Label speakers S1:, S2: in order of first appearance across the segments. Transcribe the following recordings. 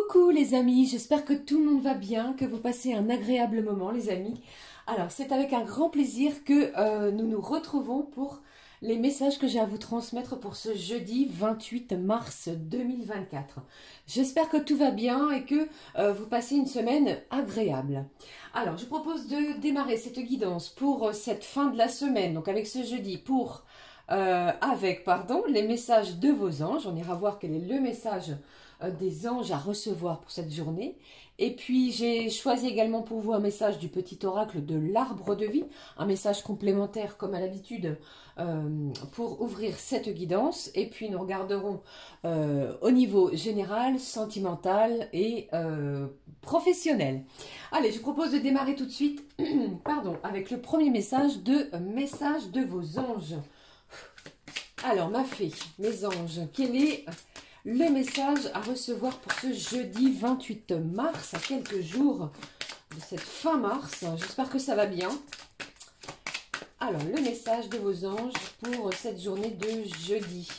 S1: Coucou les amis, j'espère que tout le monde va bien, que vous passez un agréable moment les amis. Alors c'est avec un grand plaisir que nous nous retrouvons pour les messages que j'ai à vous transmettre pour ce jeudi 28 mars 2024. J'espère que tout va bien et que vous passez une semaine agréable. Alors je propose de démarrer cette guidance pour cette fin de la semaine, donc avec ce jeudi pour... les messages de vos anges. On ira voir quel est le message des anges à recevoir pour cette journée. Et puis j'ai choisi également pour vous un message du petit oracle de l'arbre de vie, un message complémentaire comme à l'habitude pour ouvrir cette guidance. Et puis nous regarderons au niveau général, sentimental et professionnel. Allez, je vous propose de démarrer tout de suite pardon, avec le premier message de vos anges. Alors, ma fée, mes anges, quel est le message à recevoir pour ce jeudi 28 mars, à quelques jours de cette fin mars? J'espère que ça va bien. Alors, le message de vos anges pour cette journée de jeudi.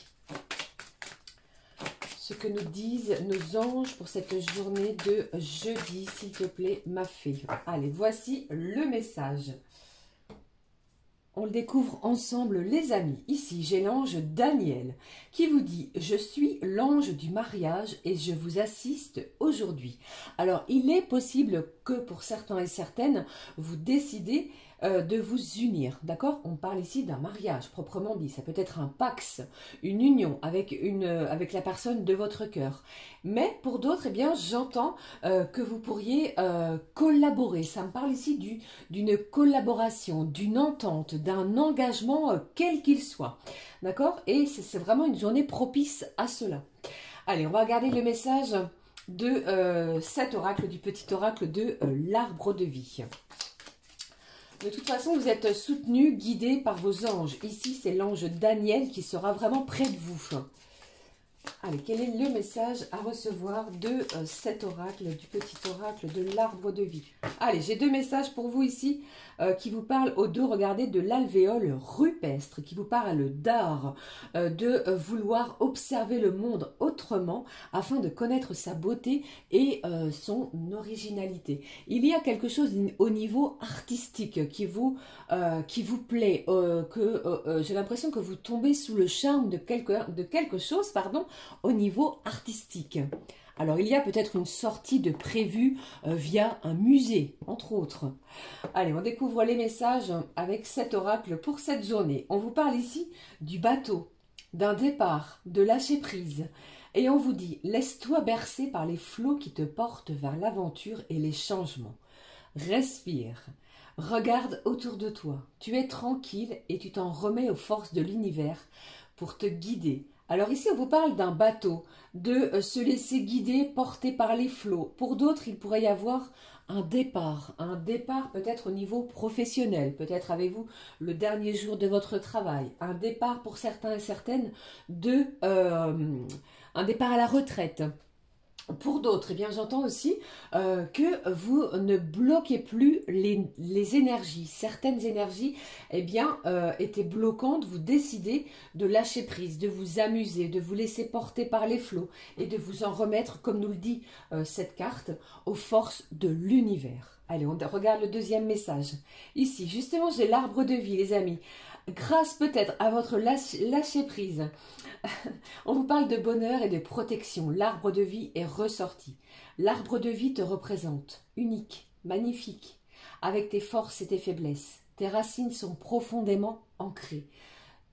S1: Ce que nous disent nos anges pour cette journée de jeudi, s'il te plaît, ma fée. Allez, voici le message. On le découvre ensemble les amis. Ici, j'ai l'ange Daniel qui vous dit « Je suis l'ange du mariage et je vous assiste aujourd'hui ». Alors, il est possible que pour certains et certaines, vous décidez de vous unir, d'accord? On parle ici d'un mariage proprement dit. Ça peut être un pax, une union avec la personne de votre cœur. Mais pour d'autres, eh bien, j'entends que vous pourriez collaborer. Ça me parle ici d'une collaboration, d'une entente, d'un engagement quel qu'il soit. D'accord? Et c'est vraiment une journée propice à cela. Allez, on va regarder le message de cet oracle, du petit oracle de l'arbre de vie. De toute façon, vous êtes soutenu, guidé par vos anges. Ici, c'est l'ange Daniel qui sera vraiment près de vous. Allez, quel est le message à recevoir de cet oracle, du petit oracle de l'arbre de vie? Allez, j'ai deux messages pour vous ici qui vous parlent aux deux, regardez, de l'alvéole rupestre, qui vous parle d'art, de vouloir observer le monde autrement afin de connaître sa beauté et son originalité. Il y a quelque chose au niveau artistique qui vous plaît, j'ai l'impression que vous tombez sous le charme de quelque chose, pardon, au niveau artistique. Alors, il y a peut-être une sortie de prévue via un musée, entre autres. Allez, on découvre les messages avec cet oracle pour cette journée. On vous parle ici du bateau, d'un départ, de lâcher prise. Et on vous dit, laisse-toi bercer par les flots qui te portent vers l'aventure et les changements. Respire. Regarde autour de toi. Tu es tranquille et tu t'en remets aux forces de l'univers pour te guider. Alors ici, on vous parle d'un bateau, de se laisser guider, porter par les flots. Pour d'autres, il pourrait y avoir un départ peut-être au niveau professionnel. Peut-être avez-vous le dernier jour de votre travail. Un départ pour certains et certaines, un départ à la retraite. Pour d'autres, eh bien, j'entends aussi que vous ne bloquez plus les énergies. Certaines énergies eh bien, étaient bloquantes. Vous décidez de lâcher prise, de vous amuser, de vous laisser porter par les flots et de vous en remettre, comme nous le dit cette carte, aux forces de l'univers. Allez, on regarde le deuxième message. Ici, justement, j'ai l'arbre de vie, les amis. Grâce peut-être à votre lâcher prise, on vous parle de bonheur et de protection. L'arbre de vie est ressorti. L'arbre de vie te représente, unique, magnifique, avec tes forces et tes faiblesses. Tes racines sont profondément ancrées.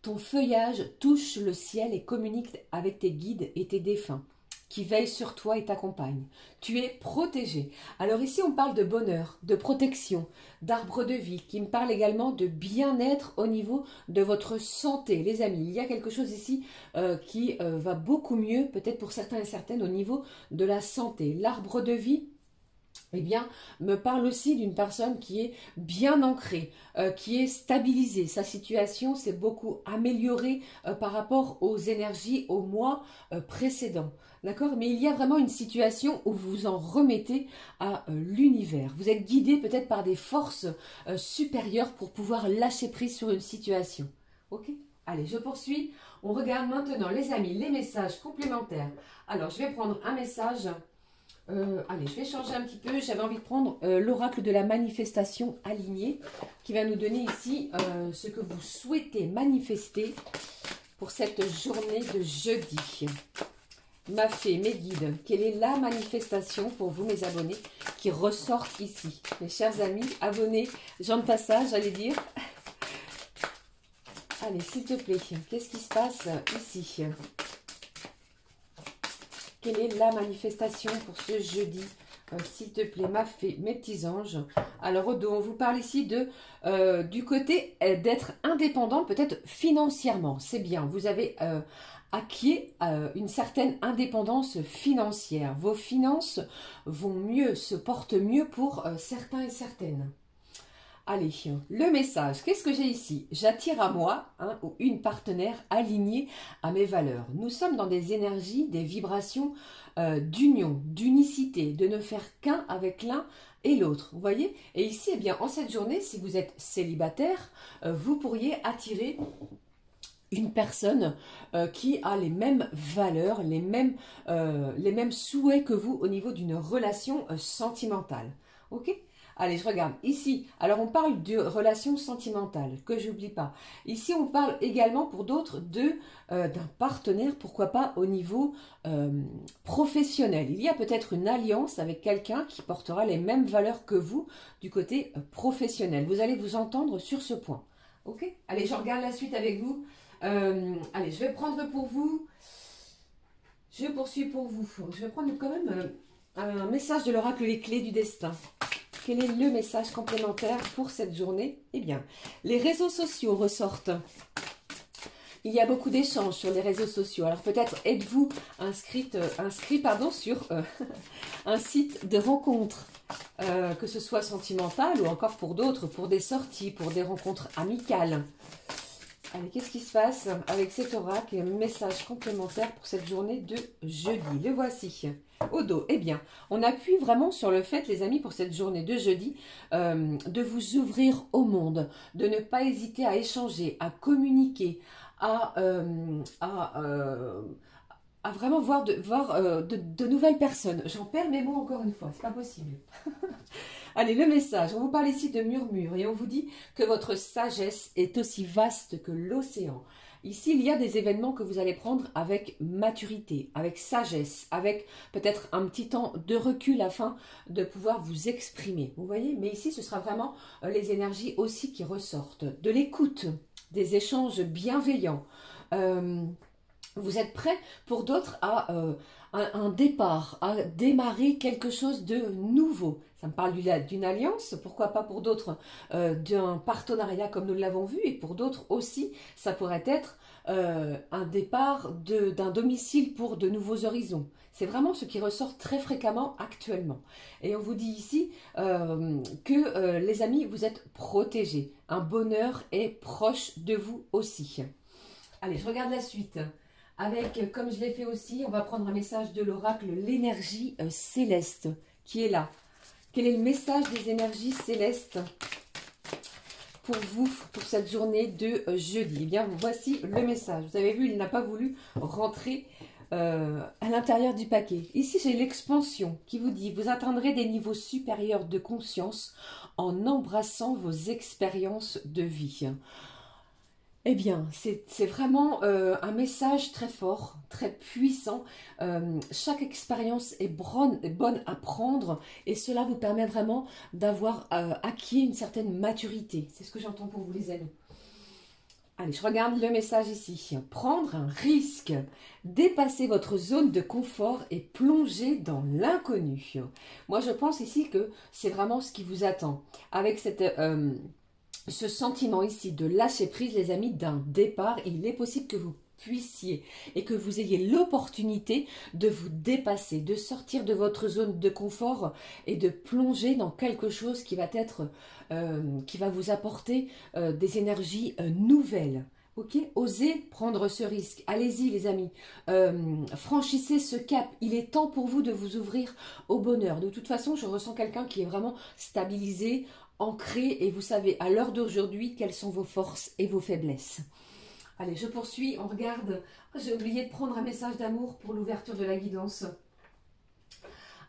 S1: Ton feuillage touche le ciel et communique avec tes guides et tes défunts, qui veillent sur toi et t'accompagnent. Tu es protégé. Alors ici, on parle de bonheur, de protection, d'arbre de vie, qui me parle également de bien-être au niveau de votre santé. Les amis, il y a quelque chose ici qui va beaucoup mieux, peut-être pour certains et certaines, au niveau de la santé. L'arbre de vie, eh bien, me parle aussi d'une personne qui est bien ancrée, qui est stabilisée. Sa situation s'est beaucoup améliorée par rapport aux énergies au mois précédent. D'accord? Mais il y a vraiment une situation où vous vous en remettez à l'univers. Vous êtes guidé peut-être par des forces supérieures pour pouvoir lâcher prise sur une situation. Ok? Allez, je poursuis. On regarde maintenant, les amis, les messages complémentaires. Alors, je vais prendre un message Allez, je vais changer un petit peu. J'avais envie de prendre l'oracle de la manifestation alignée qui va nous donner ici ce que vous souhaitez manifester pour cette journée de jeudi. Ma fée, mes guides, quelle est la manifestation pour vous, mes abonnés, qui ressortent ici? Mes chers amis, abonnés, gens de passage, j'allais dire. Allez, s'il te plaît, qu'est-ce qui se passe ici? Quelle est la manifestation pour ce jeudi? S'il te plaît, ma fée, mes petits anges. Alors, au dos, on vous parle ici du côté d'être indépendant, peut-être financièrement. C'est bien, vous avez acquis une certaine indépendance financière. Vos finances vont mieux, se portent mieux pour certains et certaines. Allez, le message, qu'est-ce que j'ai ici? J'attire à moi ou une partenaire alignée à mes valeurs. Nous sommes dans des énergies, des vibrations d'union, d'unicité, de ne faire qu'un avec l'un et l'autre. Vous voyez? Et ici, eh bien, en cette journée, si vous êtes célibataire, vous pourriez attirer une personne qui a les mêmes valeurs, les mêmes souhaits que vous au niveau d'une relation sentimentale. Ok? Allez, je regarde. Ici, alors on parle de relations sentimentales, que j'oublie pas. Ici, on parle également pour d'autres d'un partenaire, pourquoi pas au niveau professionnel. Il y a peut-être une alliance avec quelqu'un qui portera les mêmes valeurs que vous du côté professionnel. Vous allez vous entendre sur ce point. Ok? Allez, je regarde la suite avec vous. Allez, je vais prendre pour vous. Je poursuis pour vous. Je vais prendre quand même un message de l'oracle Les Clés du Destin. Quel est le message complémentaire pour cette journée? Eh bien, les réseaux sociaux ressortent. Il y a beaucoup d'échanges sur les réseaux sociaux. Alors peut-être êtes-vous inscrit sur un site de rencontre, que ce soit sentimental ou encore pour d'autres, pour des sorties, pour des rencontres amicales. Allez, qu'est-ce qui se passe avec cet oracle et un message complémentaire pour cette journée de jeudi? Le voici. Au dos, eh bien, on appuie vraiment sur le fait, les amis, pour cette journée de jeudi, de vous ouvrir au monde, de ne pas hésiter à échanger, à communiquer, à vraiment voir de nouvelles personnes. J'en perds mes mots encore une fois, c'est pas possible. Allez, le message, on vous parle ici de murmure et on vous dit que votre sagesse est aussi vaste que l'océan. Ici, il y a des événements que vous allez prendre avec maturité, avec sagesse, avec peut-être un petit temps de recul afin de pouvoir vous exprimer. Vous voyez? Mais ici, ce sera vraiment les énergies aussi qui ressortent. De l'écoute, des échanges bienveillants. Vous êtes prêts pour d'autres à un départ, à démarrer quelque chose de nouveau. Ça me parle d'une alliance, pourquoi pas pour d'autres d'un partenariat comme nous l'avons vu, et pour d'autres aussi, ça pourrait être un départ d'un domicile pour de nouveaux horizons. C'est vraiment ce qui ressort très fréquemment actuellement. Et on vous dit ici que les amis, vous êtes protégés. Un bonheur est proche de vous aussi. Allez, je regarde la suite. Avec, comme je l'ai fait aussi, on va prendre un message de l'oracle, l'énergie céleste, qui est là. Quel est le message des énergies célestes pour vous, pour cette journée de jeudi? Eh bien, voici le message. Vous avez vu, il n'a pas voulu rentrer à l'intérieur du paquet. Ici, j'ai l'expansion qui vous dit, vous atteindrez des niveaux supérieurs de conscience en embrassant vos expériences de vie. Eh bien, c'est vraiment un message très fort, très puissant. Chaque expérience est bonne à prendre et cela vous permet vraiment d'avoir acquis une certaine maturité. C'est ce que j'entends pour vous, les amis. Allez, je regarde le message ici. Prendre un risque, dépasser votre zone de confort et plonger dans l'inconnu. Moi, je pense ici que c'est vraiment ce qui vous attend. Avec ce sentiment ici de lâcher prise, les amis, d'un départ, il est possible que vous puissiez et que vous ayez l'opportunité de vous dépasser, de sortir de votre zone de confort et de plonger dans quelque chose qui va être, qui va vous apporter des énergies nouvelles. Ok, osez prendre ce risque. Allez-y, les amis. Franchissez ce cap. Il est temps pour vous de vous ouvrir au bonheur. De toute façon, je ressens quelqu'un qui est vraiment stabilisé, ancré, et vous savez à l'heure d'aujourd'hui quelles sont vos forces et vos faiblesses. Allez, je poursuis, on regarde. J'ai oublié de prendre un message d'amour pour l'ouverture de la guidance.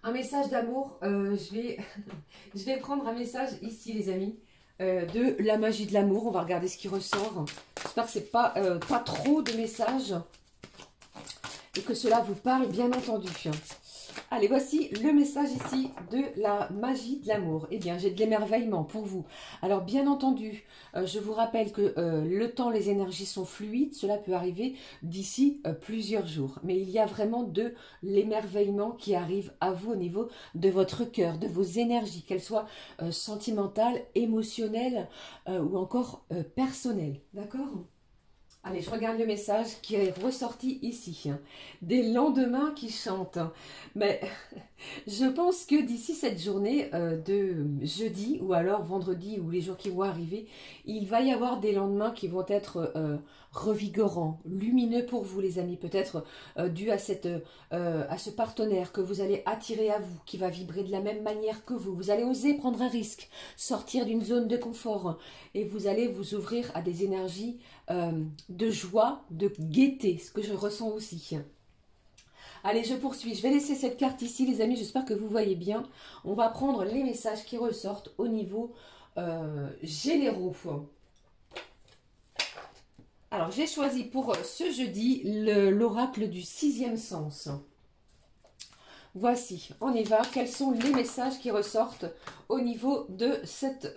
S1: Un message d'amour, je vais prendre un message ici les amis, de la magie de l'amour. On va regarder ce qui ressort. J'espère que c'est pas trop de messages et que cela vous parle bien entendu. Allez, voici le message ici de la magie de l'amour. Eh bien, j'ai de l'émerveillement pour vous. Alors, bien entendu, je vous rappelle que le temps, les énergies sont fluides. Cela peut arriver d'ici plusieurs jours. Mais il y a vraiment de l'émerveillement qui arrive à vous au niveau de votre cœur, de vos énergies, qu'elles soient sentimentales, émotionnelles ou encore personnelles. D'accord ? Allez, je regarde le message qui est ressorti ici. Des lendemains qui chantent. Mais je pense que d'ici cette journée de jeudi ou alors vendredi ou les jours qui vont arriver, il va y avoir des lendemains qui vont être revigorants, lumineux pour vous les amis. Peut-être dû à ce partenaire que vous allez attirer à vous, qui va vibrer de la même manière que vous. Vous allez oser prendre un risque, sortir d'une zone de confort et vous allez vous ouvrir à des énergies de joie, de gaieté, ce que je ressens aussi. Allez, je poursuis. Je vais laisser cette carte ici, les amis. J'espère que vous voyez bien. On va prendre les messages qui ressortent au niveau généraux. Alors, j'ai choisi pour ce jeudi l'oracle du sixième sens. Voici, on y va. Quels sont les messages qui ressortent au niveau de cette...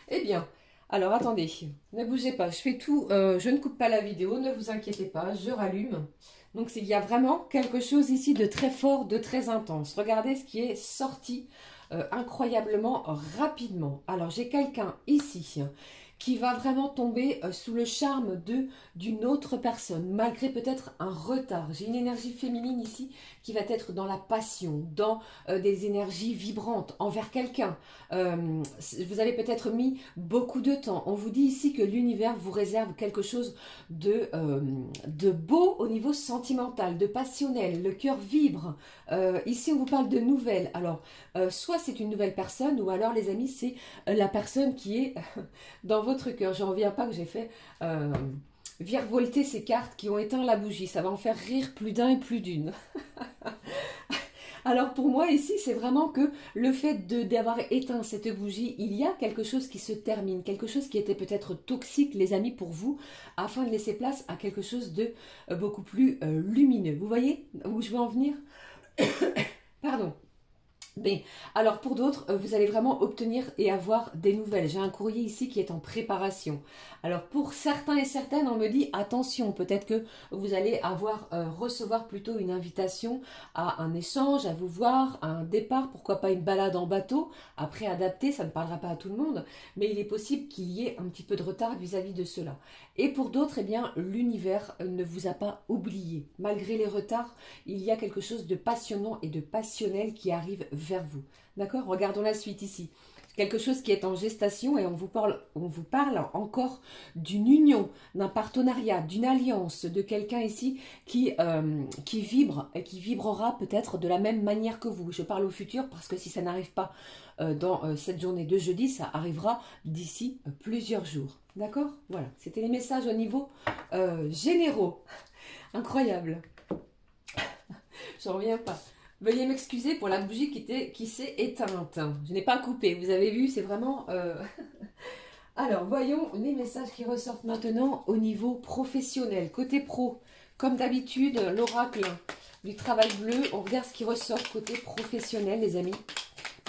S1: Eh bien... Alors, attendez, ne bougez pas, je fais tout, je ne coupe pas la vidéo, ne vous inquiétez pas, je rallume. Donc, il y a vraiment quelque chose ici de très fort, de très intense. Regardez ce qui est sorti incroyablement rapidement. Alors, j'ai quelqu'un ici qui va vraiment tomber sous le charme d'une autre personne, malgré peut-être un retard. J'ai une énergie féminine ici qui va être dans la passion, dans des énergies vibrantes envers quelqu'un. Vous avez peut-être mis beaucoup de temps. On vous dit ici que l'univers vous réserve quelque chose de beau au niveau sentimental, de passionnel. Le cœur vibre. Ici, on vous parle de nouvelles. Alors, soit c'est une nouvelle personne, ou alors, les amis, c'est la personne qui est dans votre cœur. Je n'en reviens pas que j'ai fait virevolter ces cartes qui ont éteint la bougie. Ça va en faire rire plus d'un et plus d'une. Alors pour moi ici, c'est vraiment que le fait d'avoir éteint cette bougie, il y a quelque chose qui se termine, quelque chose qui était peut-être toxique, les amis, pour vous, afin de laisser place à quelque chose de beaucoup plus lumineux. Vous voyez où je veux en venir? Pardon. Mais, alors pour d'autres, vous allez vraiment obtenir et avoir des nouvelles. J'ai un courrier ici qui est en préparation. Alors pour certains et certaines, on me dit attention, peut-être que vous allez recevoir plutôt une invitation à un échange, à vous voir, à un départ, pourquoi pas une balade en bateau. Après adapté, ça ne parlera pas à tout le monde, mais il est possible qu'il y ait un petit peu de retard vis-à-vis de cela. Et pour d'autres, eh bien, l'univers ne vous a pas oublié. Malgré les retards, il y a quelque chose de passionnant et de passionnel qui arrive vers vous. D'accord? Regardons la suite ici. Quelque chose qui est en gestation et on vous parle encore d'une union, d'un partenariat, d'une alliance, de quelqu'un ici qui vibre et qui vibrera peut-être de la même manière que vous. Je parle au futur parce que si ça n'arrive pas dans cette journée de jeudi, ça arrivera d'ici plusieurs jours. D'accord? Voilà, c'était les messages au niveau généraux. Incroyable. Je n'en reviens pas. Veuillez m'excuser pour la bougie qui s'est éteinte. Je n'ai pas coupé, vous avez vu, c'est vraiment... Alors, voyons les messages qui ressortent maintenant au niveau professionnel. Côté pro, comme d'habitude, l'oracle du travail bleu. On regarde ce qui ressort côté professionnel, les amis.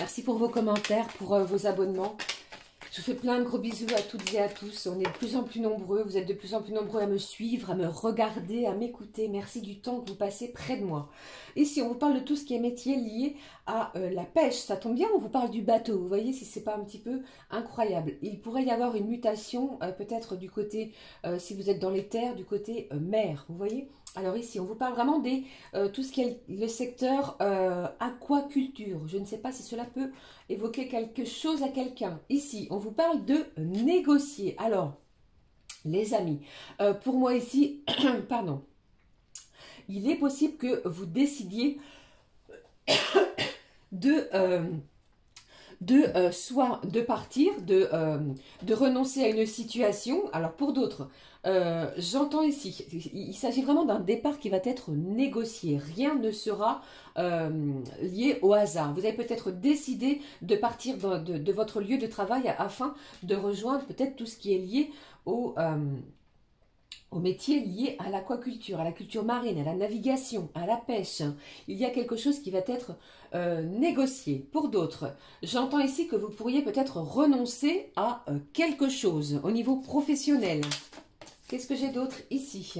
S1: Merci pour vos commentaires, pour vos abonnements. Je vous fais plein de gros bisous à toutes et à tous. On est de plus en plus nombreux. Vous êtes de plus en plus nombreux à me suivre, à me regarder, à m'écouter. Merci du temps que vous passez près de moi. Ici, on vous parle de tout ce qui est métier lié à la pêche. Ça tombe bien, on vous parle du bateau. Vous voyez si c'est pas un petit peu incroyable. Il pourrait y avoir une mutation peut-être du côté, si vous êtes dans les terres, du côté mer. Vous voyez? Alors ici, on vous parle vraiment de tout ce qui est le secteur aquaculture. Je ne sais pas si cela peut évoquer quelque chose à quelqu'un. Ici, on vous parle de négocier. Alors, les amis, pour moi ici, pardon, il est possible que vous décidiez de de soit de partir, de renoncer à une situation. Alors pour d'autres, j'entends ici, il s'agit vraiment d'un départ qui va être négocié. Rien ne sera lié au hasard. Vous avez peut-être décidé de partir de votre lieu de travail afin de rejoindre peut-être tout ce qui est lié au métier lié à l'aquaculture, à la culture marine, à la navigation, à la pêche. Il y a quelque chose qui va être négocié. Pour d'autres, j'entends ici que vous pourriez peut-être renoncer à quelque chose au niveau professionnel. Qu'est-ce que j'ai d'autre ici?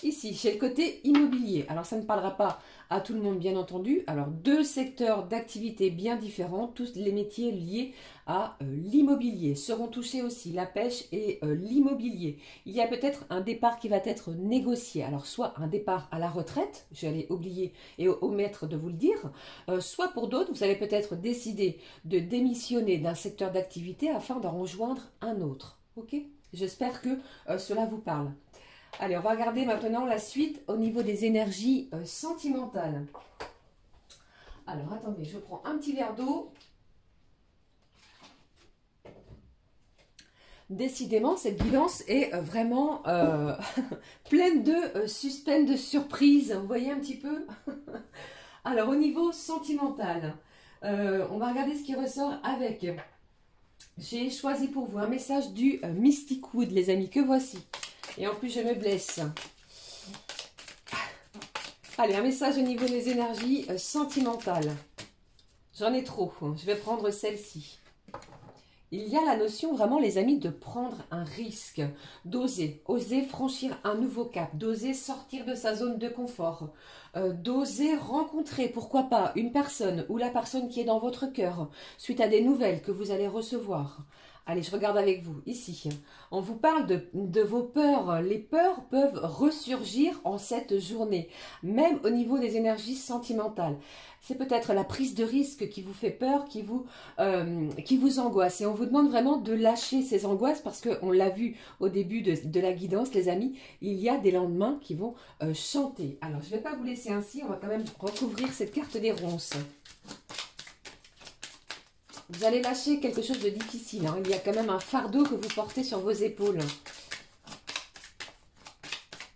S1: Ici, j'ai le côté immobilier. Alors, ça ne parlera pas à tout le monde, bien entendu. Alors, deux secteurs d'activité bien différents. Tous les métiers liés à l'immobilier seront touchés aussi. La pêche et l'immobilier. Il y a peut-être un départ qui va être négocié. Alors, soit un départ à la retraite, j'allais oublier et omettre de vous le dire. Soit pour d'autres, vous allez peut-être décider de démissionner d'un secteur d'activité afin d'en rejoindre un autre. Ok? J'espère que cela vous parle. Allez, on va regarder maintenant la suite au niveau des énergies sentimentales. Alors, attendez, je prends un petit verre d'eau. Décidément, cette guidance est vraiment pleine de suspense, de surprise. Vous voyez un petit peu? Alors, au niveau sentimental, on va regarder ce qui ressort avec... J'ai choisi pour vous un message du Mystic Wood, les amis, que voici. Et en plus, je me blesse. Allez, un message au niveau des énergies sentimentales. J'en ai trop. Je vais prendre celle-ci. Il y a la notion vraiment, les amis, de prendre un risque, d'oser, oser franchir un nouveau cap, d'oser sortir de sa zone de confort, d'oser rencontrer, pourquoi pas, une personne ou la personne qui est dans votre cœur, suite à des nouvelles que vous allez recevoir. Allez, je regarde avec vous, ici. On vous parle de vos peurs. Les peurs peuvent ressurgir en cette journée, même au niveau des énergies sentimentales. C'est peut-être la prise de risque qui vous fait peur, qui vous angoisse. Et on vous demande vraiment de lâcher ces angoisses parce qu'on l'a vu au début de la guidance, les amis, il y a des lendemains qui vont chanter. Alors, je ne vais pas vous laisser ainsi, on va quand même recouvrir cette carte des ronces. Vous allez lâcher quelque chose de difficile. Hein. Il y a quand même un fardeau que vous portez sur vos épaules.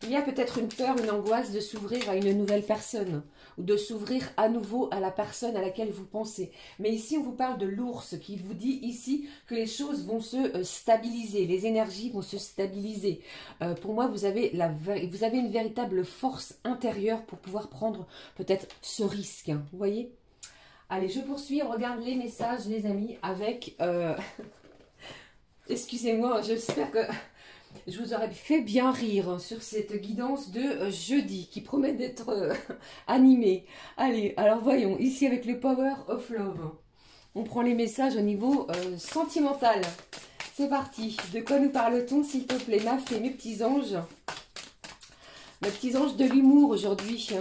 S1: Il y a peut-être une peur, une angoisse de s'ouvrir à une nouvelle personne ou de s'ouvrir à nouveau à la personne à laquelle vous pensez. Mais ici, on vous parle de l'ours qui vous dit ici que les choses vont se stabiliser, les énergies vont se stabiliser. Pour moi, vous avez une véritable force intérieure pour pouvoir prendre peut-être ce risque. Hein. Vous voyez ? Allez, je poursuis, on regarde les messages, les amis, avec... Excusez-moi, j'espère que je vous aurais fait bien rire sur cette guidance de jeudi, qui promet d'être animée. Allez, alors voyons, ici avec le Power of Love, on prend les messages au niveau sentimental. C'est parti, de quoi nous parle-t-on, s'il te plaît, ma fée, mes petits anges de l'humour aujourd'hui.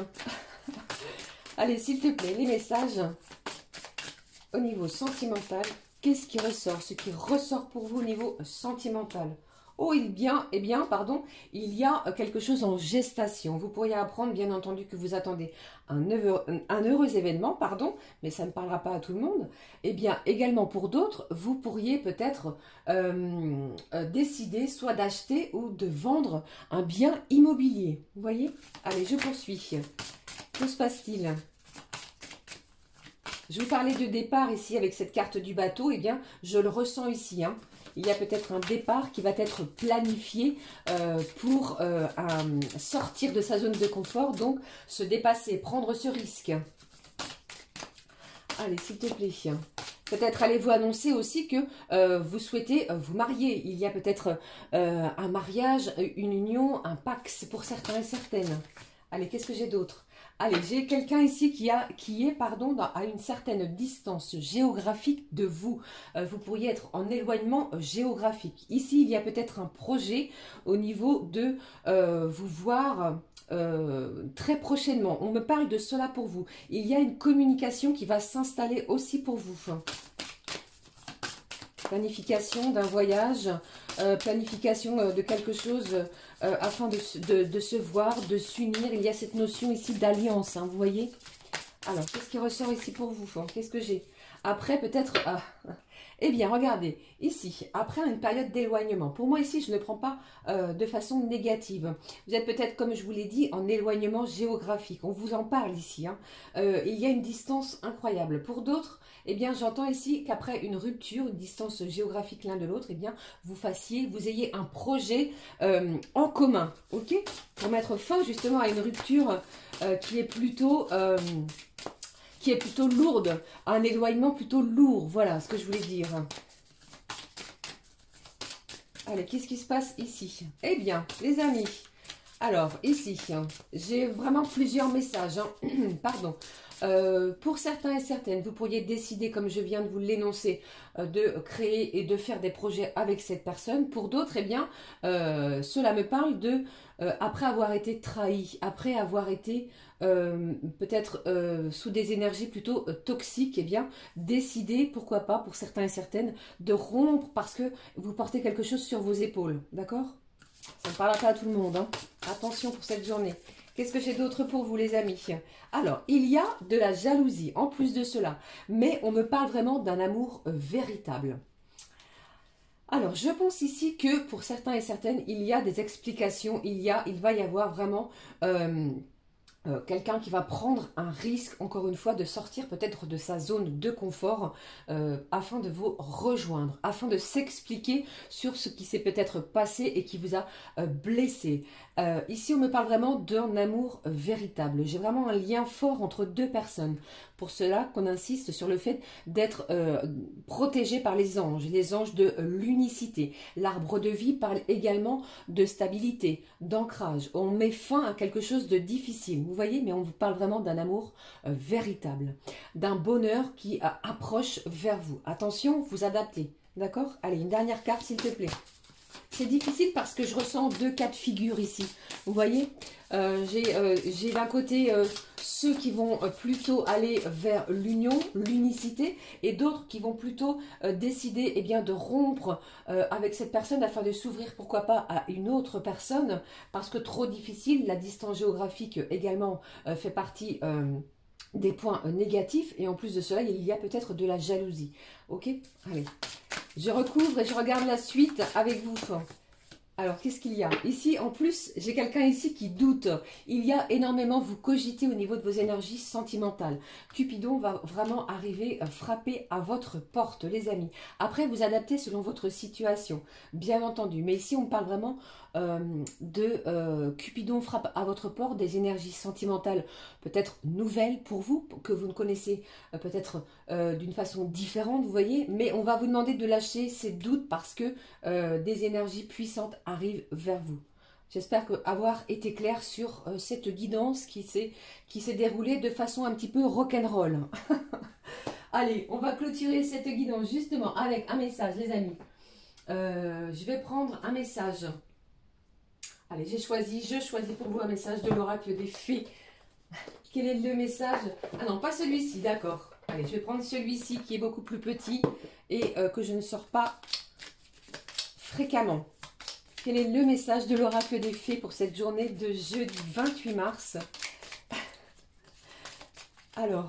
S1: Allez, s'il te plaît, les messages... Au niveau sentimental, qu'est-ce qui ressort? Ce qui ressort pour vous au niveau sentimental. Oh, il y a quelque chose en gestation. Vous pourriez apprendre, bien entendu, que vous attendez un heureux événement, pardon, mais ça ne parlera pas à tout le monde. Eh bien, également pour d'autres, vous pourriez peut-être décider soit d'acheter ou de vendre un bien immobilier. Vous voyez? Allez, je poursuis. Que se passe-t-il? Je vous parlais de départ ici avec cette carte du bateau, eh bien, je le ressens ici. Hein. Il y a peut-être un départ qui va être planifié pour sortir de sa zone de confort, donc se dépasser, prendre ce risque. Allez, s'il te plaît. Peut-être allez-vous annoncer aussi que vous souhaitez vous marier. Il y a peut-être un mariage, une union, un pax pour certains et certaines. Allez, qu'est-ce que j'ai d'autre? Allez, j'ai quelqu'un ici qui est à une certaine distance géographique de vous. Vous pourriez être en éloignement géographique. Ici, il y a peut-être un projet au niveau de vous voir très prochainement. On me parle de cela pour vous. Il y a une communication qui va s'installer aussi pour vous. Planification d'un voyage, planification de quelque chose afin de se voir, de s'unir. Il y a cette notion ici d'alliance, hein, vous voyez. Alors, qu'est-ce qui ressort ici pour vous? Qu'est-ce que j'ai? Après, peut-être... Ah, eh bien, regardez, ici, après une période d'éloignement. Pour moi, ici, je ne prends pas de façon négative. Vous êtes peut-être, comme je vous l'ai dit, en éloignement géographique. On vous en parle ici. Hein. Il y a une distance incroyable. Pour d'autres, eh bien, j'entends ici qu'après une rupture, une distance géographique l'un de l'autre, eh bien, vous ayez un projet en commun, ok? Pour mettre fin, justement, à une rupture qui est plutôt lourde, un éloignement plutôt lourd, voilà ce que je voulais dire. Allez, qu'est-ce qui se passe ici? Eh bien, les amis, alors ici, j'ai vraiment plusieurs messages, hein. Pardon. Pour certains et certaines, vous pourriez décider, comme je viens de vous l'énoncer, de créer et de faire des projets avec cette personne. Pour d'autres, eh bien, cela me parle de, après avoir été trahi, après avoir été peut-être sous des énergies plutôt toxiques, eh bien, décider, pourquoi pas, pour certains et certaines, de rompre parce que vous portez quelque chose sur vos épaules, d'accord? Ça ne parle pas à tout le monde, hein. Attention pour cette journée. Qu'est-ce que j'ai d'autre pour vous, les amis? Alors, il y a de la jalousie en plus de cela, mais on me parle vraiment d'un amour véritable. Alors, je pense ici que pour certains et certaines, il y a des explications, il va y avoir vraiment quelqu'un qui va prendre un risque, encore une fois, de sortir peut-être de sa zone de confort afin de vous rejoindre, afin de s'expliquer sur ce qui s'est peut-être passé et qui vous a blessé. Ici, on me parle vraiment d'un amour véritable. J'ai vraiment un lien fort entre deux personnes. Pour cela qu'on insiste sur le fait d'être protégé par les anges de l'unicité. L'arbre de vie parle également de stabilité, d'ancrage. On met fin à quelque chose de difficile, vous voyez, mais on vous parle vraiment d'un amour véritable, d'un bonheur qui approche vers vous. Attention, vous adaptez, d'accord? Allez, une dernière carte, s'il te plaît. C'est difficile parce que je ressens deux cas de figure ici. Vous voyez, j'ai d'un côté ceux qui vont plutôt aller vers l'union, l'unicité, et d'autres qui vont plutôt décider eh bien, de rompre avec cette personne afin de s'ouvrir, pourquoi pas, à une autre personne, parce que trop difficile, la distance géographique également fait partie des points négatifs, et en plus de cela, il y a peut-être de la jalousie. Ok? Allez. Je recouvre et je regarde la suite avec vous. Alors, qu'est-ce qu'il y a? Ici, en plus, j'ai quelqu'un ici qui doute. Il y a énormément, vous cogitez au niveau de vos énergies sentimentales. Cupidon va vraiment arriver frapper à votre porte, les amis. Après, vous adaptez selon votre situation, bien entendu. Mais ici, on parle vraiment Cupidon frappe à votre porte, des énergies sentimentales peut-être nouvelles pour vous, que vous ne connaissez peut-être d'une façon différente, vous voyez. Mais on va vous demander de lâcher ces doutes parce que des énergies puissantes arrive vers vous. J'espère avoir été clair sur cette guidance qui s'est déroulée de façon un petit peu rock'n'roll. Allez, on va clôturer cette guidance justement avec un message, les amis. Je vais prendre un message. Allez, je choisis pour vous un message de l'oracle des fées. Quel est le message? Ah non, pas celui-ci, d'accord. Allez, je vais prendre celui-ci qui est beaucoup plus petit et que je ne sors pas fréquemment. Quel est le message de l'oracle des fées pour cette journée de jeudi 28 mars? Alors,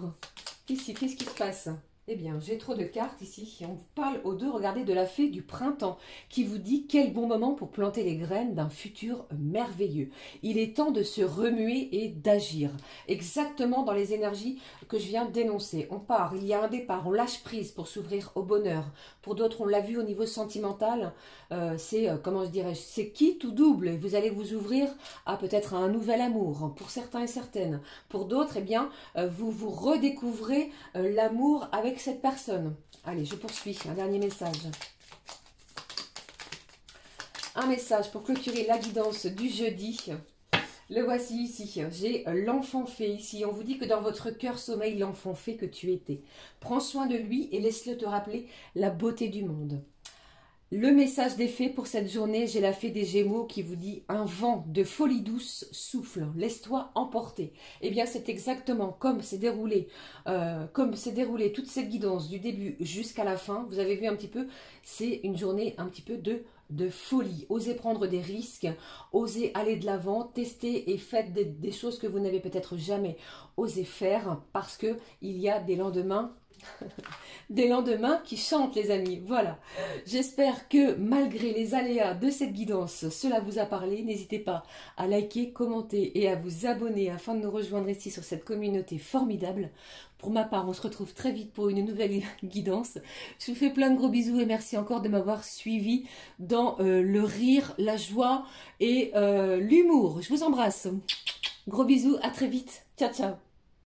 S1: ici, qu'est-ce qui se passe? Eh bien, j'ai trop de cartes ici. On vous parle aux deux, regardez, de la fée du printemps qui vous dit quel bon moment pour planter les graines d'un futur merveilleux. Il est temps de se remuer et d'agir. Exactement dans les énergies que je viens d'énoncer. On part, il y a un départ, on lâche prise pour s'ouvrir au bonheur. Pour d'autres, on l'a vu au niveau sentimental, comment je dirais, c'est quitte ou double. Vous allez vous ouvrir à peut-être un nouvel amour, pour certains et certaines. Pour d'autres, eh bien, vous vous redécouvrez l'amour avec cette personne. Allez, je poursuis. Un dernier message. Un message pour clôturer la guidance du jeudi. Le voici ici. J'ai l'enfant fée ici. On vous dit que dans votre cœur sommeille l'enfant fée que tu étais. Prends soin de lui et laisse-le te rappeler la beauté du monde. Le message des fées pour cette journée, j'ai la fée des Gémeaux qui vous dit un vent de folie douce souffle, laisse-toi emporter. Eh bien, c'est exactement comme s'est déroulé toute cette guidance du début jusqu'à la fin. Vous avez vu un petit peu, c'est une journée un petit peu de de folie. Osez prendre des risques, osez aller de l'avant, testez et faites des choses que vous n'avez peut-être jamais osé faire parce que il y a des lendemains. Des lendemains qui chantent, les amis. Voilà. J'espère que malgré les aléas de cette guidance, cela vous a parlé. N'hésitez pas à liker, commenter et à vous abonner afin de nous rejoindre ici sur cette communauté formidable. Pour ma part, on se retrouve très vite pour une nouvelle guidance. Je vous fais plein de gros bisous et merci encore de m'avoir suivi dans le rire, la joie et l'humour. Je vous embrasse. Gros bisous, à très vite. Ciao, ciao.